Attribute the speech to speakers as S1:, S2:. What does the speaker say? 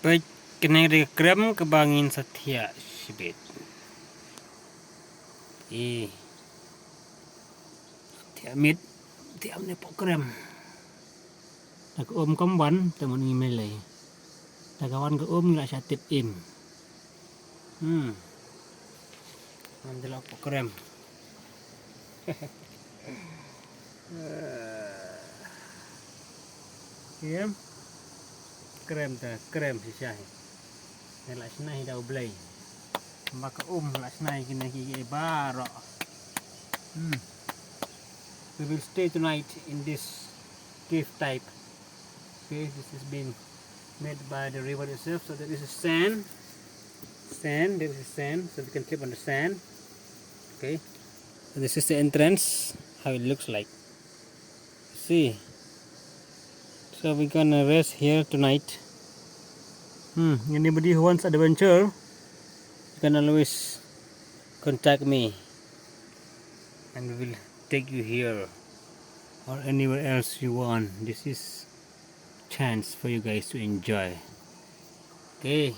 S1: Baik, kena diagram kebangin setia sibit. Tiap miet, tiap ni program. Tak kamwan, teman ni melai. Tak kawan ke nggak syatip im. Nanti program. Iya, krem si syah. Nelak senai dah belai. Maka lah senai kena gigi barok. We will stay tonight in this cave type. Okay, this has been made by the river itself. So there is a sand. There is a sand, so we can sleep on the sand. Okay, so this is the entrance. How it looks like. See. So we're gonna rest here tonight. Anybody who wants adventure, you can always contact me, and we will take you here or anywhere else you want. This is chance for you guys to enjoy. Okay.